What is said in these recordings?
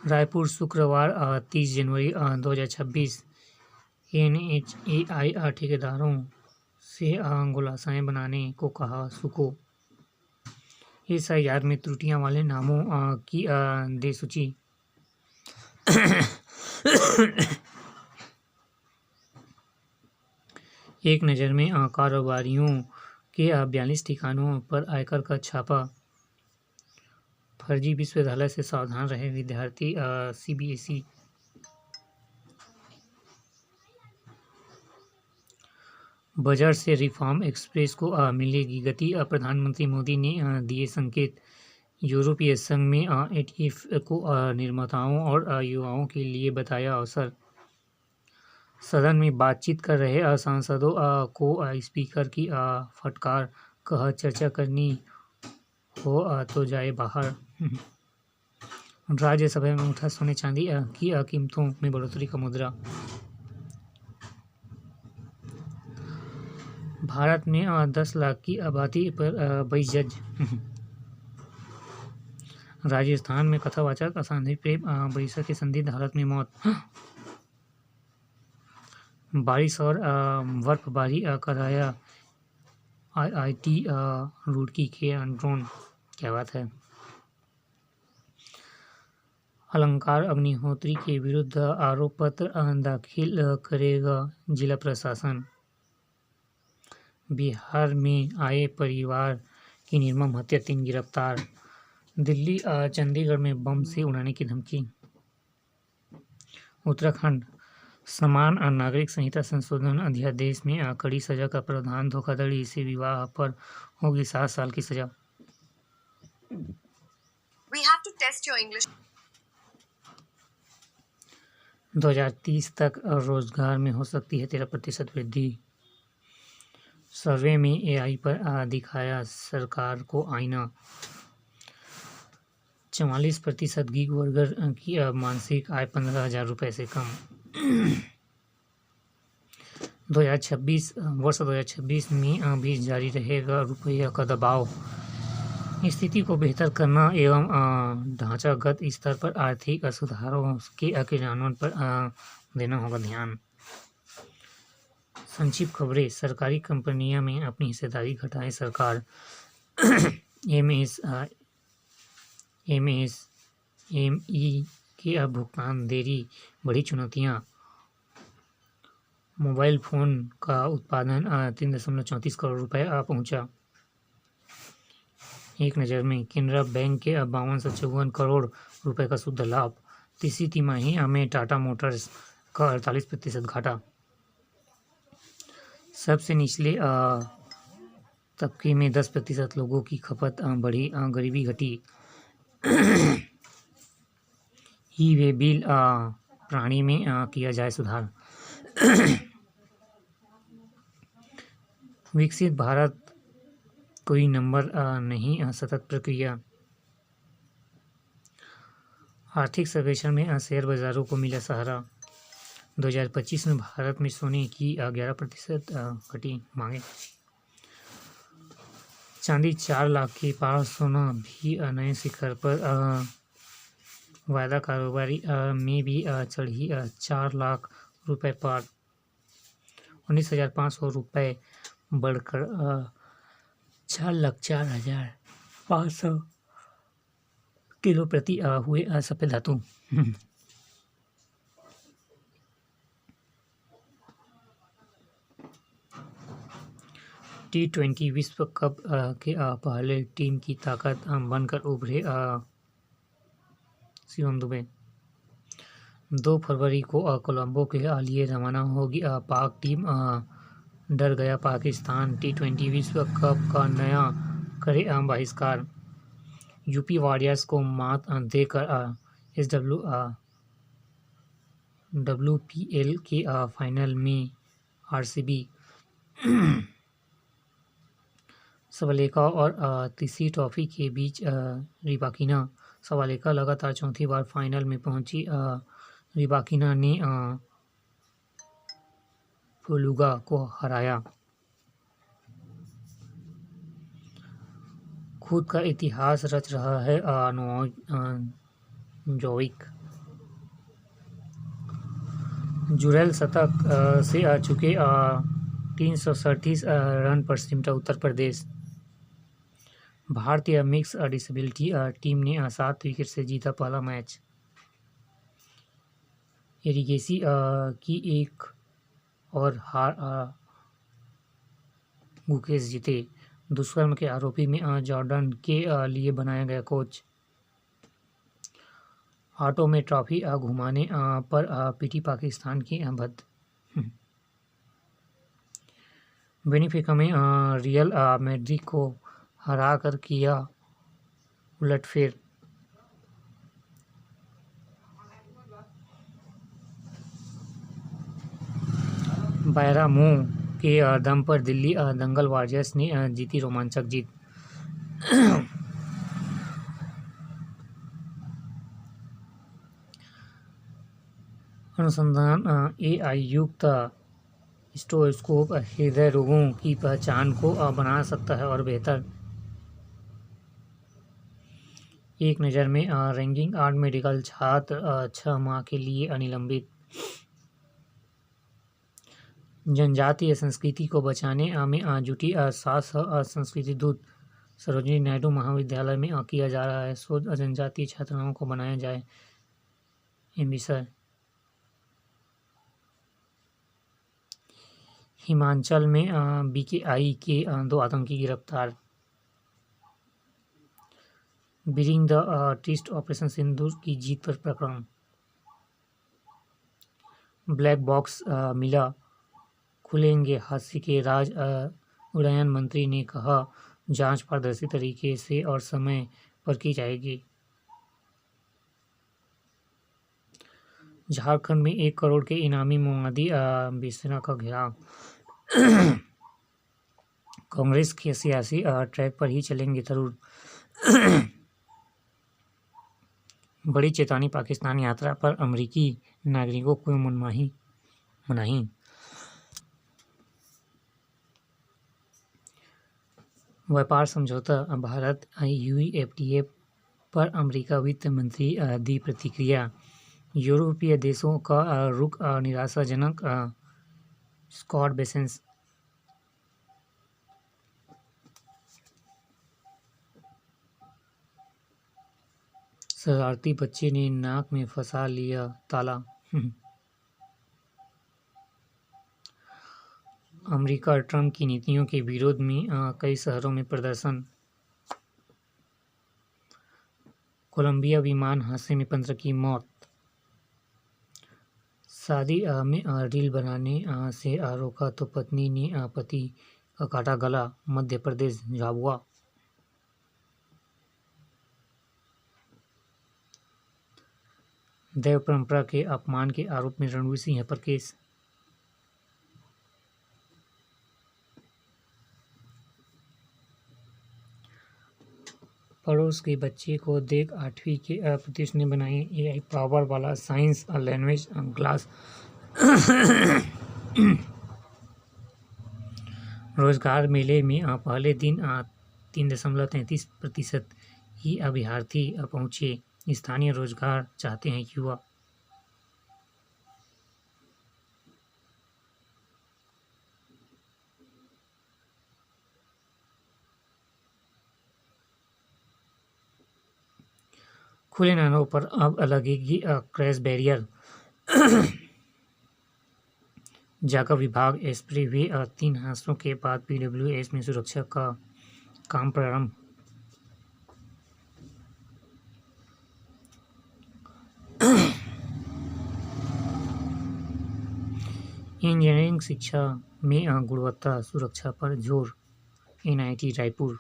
रायपुर शुक्रवार 30 जनवरी 2026। NHAI ठेकेदारों से खुलासाएं बनाने को कहा सुको। SIR में त्रुटियां वाले नामों की दे सूची। एक नज़र में कारोबारियों के 42 ठिकानों पर आयकर का छापा। फर्जी विश्वविद्यालय से सावधान रहे विद्यार्थी। CBSE। बजट से रिफॉर्म एक्सप्रेस को मिलेगी गति। प्रधानमंत्री मोदी ने दिए संकेत। यूरोपीय संघ में ETF को निर्माताओं और युवाओं के लिए बताया अवसर। सदन में बातचीत कर रहे सांसदों को स्पीकर की फटकार। कहा चर्चा करनी हो तो जाए बाहर। राज्यसभा में उठा सोने चांदी की कीमतों में बढ़ोतरी का मुद्दा। भारत में 10 लाख की आबादी पर 22 जज। राजस्थान में कथावाचक असांधिक प्रेम बरिशा की संदिग्ध हालत में मौत। बारिश और बर्फबारी कराया IIT रुड़की के ड्रोन। क्या बात है। अलंकार अग्निहोत्री के विरुद्ध आरोप पत्र दाखिल करेगा जिला प्रशासन। बिहार में आए परिवार की निर्मम हत्या, 3 गिरफ्तार। दिल्ली चंडीगढ़ में बम से उड़ाने की धमकी। उत्तराखंड समान नागरिक संहिता संशोधन अध्यादेश में कड़ी सजा का प्रावधान। धोखाधड़ी से विवाह पर होगी 7 साल की सजा। We have to test your English. 2030 तक रोजगार में हो सकती है 13% वृद्धि। सर्वे में AI पर दिखाया सरकार को आईना। 44% गिग वर्कर की मासिक आय 15,000 रुपये से कम। 2026 में भी जारी रहेगा रुपया का दबाव। स्थिति को बेहतर करना एवं ढांचागत स्तर पर आर्थिक सुधारों के क्रियान्वयन पर देना होगा ध्यान। संक्षिप्त खबरें। सरकारी कंपनियों में अपनी हिस्सेदारी घटाए सरकार। MSME के भुगतान देरी बड़ी चुनौतियां। मोबाइल फोन का उत्पादन 3.34 करोड़ रुपए पहुंचा। एक नज़र में केनरा बैंक के 5254 करोड़ रुपए का शुद्ध लाभ। तीसरी तिमाही में टाटा मोटर्स का 48% घाटा। सबसे निचले तबके में 10% लोगों की खपत बढ़ी, गरीबी घटी। ई-वे बिल प्रणाली में किया जाए सुधार। विकसित भारत कोई नंबर नहीं, सतत प्रक्रिया। आर्थिक सर्वेक्षण में शेयर बाजारों को मिला सहारा। 2025 में भारत में सोने की 11% घटी मांगे। चांदी 4 लाख के पार, सोना भी नए शिखर पर। वायदा कारोबारी में भी चढ़ी 4 लाख रुपए पार। 19,500 रुपये बढ़कर 4,04,500 किलो प्रति हुए सफेद धातु। T20 विश्व कप के पहले टीम की ताकत बनकर उभरे शिवम दुबे। 2 फरवरी को कोलंबो के लिए रवाना होगी पाक टीम। डर गया पाकिस्तान, T20 विश्व कप का नया करे बहिष्कार। यूपी वॉरियर्स को मात देकर WPL के फाइनल में RCB। सवालेका और तीसरी ट्रॉफी के बीच रिबाकिना। सवालेका लगातार चौथी बार फाइनल में पहुंची। रिबाकिना ने फलुगा को हराया। खुद का इतिहास रच रहा है नोवाक जोकोविच। जुरैल शतक से चुके 337 रन पर सिमटा उत्तर प्रदेश। भारतीय मिक्स डिसेबिलिटी टीम ने 7 विकेट से जीता पहला मैच। एरिगेसी की एक और हार गुकेश जीते। दुष्कर्म के आरोपी में जॉर्डन के लिए बनाया गया कोच। ऑटो में ट्रॉफी घुमाने पर पीटी पाकिस्तान की भद। बेनिफिका में रियल मैड्रिड को हराकर किया उलटफेर। बायरा मुंह के दम पर दिल्ली दंगल वॉरियर्स ने जीती रोमांचक जीत। अनुसंधान AI युक्त स्टेथोस्कोप हृदय रोगों की पहचान को बना सकता है और बेहतर। एक नज़र में रैंकिंग 8 मेडिकल छात्र 6 माह के लिए निलंबित। जनजातीय संस्कृति को बचाने में जुटी 7 संस्कृति दूत। सरोजिनी नायडू महाविद्यालय में किया जा रहा है शोध। जनजातीय छात्राओं को बनाया जाए विषय। हिमाचल में BKI के 2 आतंकी गिरफ्तार। बीरिंग द ट्विस्ट ऑपरेशन सिंदूर की जीत पर प्रकरण। ब्लैक बॉक्स मिला, खुलेंगे हादसे के राज। उड्डयन मंत्री ने कहा जांच पारदर्शी तरीके से और समय पर की जाएगी। झारखंड में 1 करोड़ के इनामी माओवादी बिस्ना का घेराव। कांग्रेस के सियासी ट्रैक पर ही चलेंगे थरूर। बड़ी चेतावनी, पाकिस्तान यात्रा पर अमेरिकी नागरिकों को मनाही। व्यापार समझौता भारत EU FTA पर अमेरिका वित्त मंत्री दी प्रतिक्रिया। यूरोपीय देशों का रुख निराशाजनक। स्कॉट बेसेंस। शरारती बच्चे ने नाक में फंसा लिया ताला। अमेरिका ट्रंप की नीतियों के विरोध में कई शहरों में प्रदर्शन। कोलंबिया विमान हादसे में 15 की मौत। शादी में रील बनाने से रोका तो पत्नी ने पति का काटा गला। मध्य प्रदेश झाबुआ। देव परंपरा के अपमान के आरोप में रणवीर सिंह पर केस। पड़ोस के बच्चे को देख 8वीं के प्रतीश ने बनाई AI पावर वाला साइंस लैंग्वेज क्लास। रोजगार मेले में पहले दिन 3.33% ही अभ्यर्थी पहुंचे। स्थानीय रोजगार चाहते हैं युवा। खुले नालों पर अब लगेगी क्रैश बैरियर। जाकर विभाग स्प्रे वे 3 हादसों के बाद PWS में सुरक्षा का काम प्रारंभ। इंजीनियरिंग शिक्षा में गुणवत्ता सुरक्षा पर जोर। NIT रायपुर।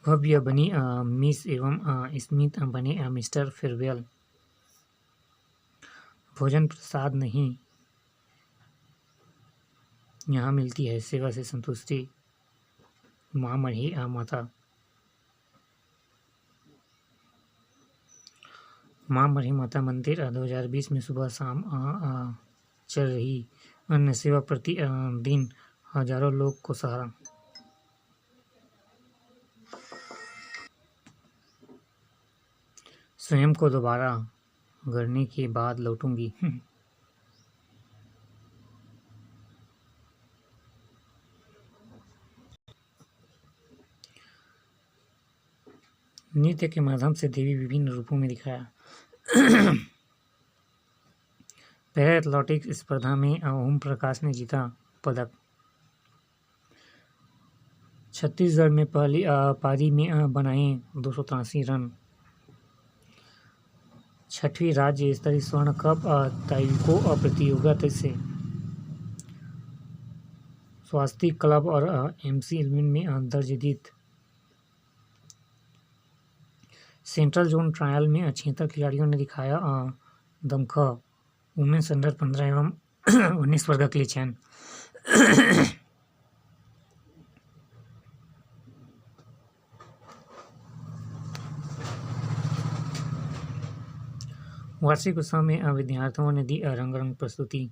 भव्य बनी मिस एवं स्मिथ बने मिस्टर फेयरवेल। भोजन प्रसाद नहीं, यहाँ मिलती है सेवा से संतुष्टि। महामढ़ी माता। महामढ़ी माता मंदिर 2020 में सुबह शाम चल रही अन्य सेवा प्रति दिन हजारों लोग को सहारा। स्वयं को दोबारा गढ़ने के बाद लौटूंगी। नृत्य के माध्यम से देवी विभिन्न रूपों में दिखाया। पैरा एथलेटिक्स स्पर्धा में ओम प्रकाश ने जीता पदक। छत्तीसगढ़ में पहली पारी में बनाए 283 रन। 6वीं राज्य स्तरीय स्वर्ण कप ताइक्वांडो प्रतियोगिता से स्वास्तिक क्लब और MC 11 में दर्ज जीत। सेंट्रल जोन ट्रायल में 76 खिलाड़ियों ने दिखाया दमखम। वुमेन्स अंडर 15 एवं 19 वर्ग के लिए चयन। वार्षिक उत्सव में विद्यार्थियों ने दी रंगारंग प्रस्तुति।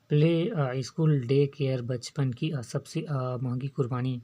प्ले स्कूल डे केयर बचपन की सबसे महंगी कुर्बानी।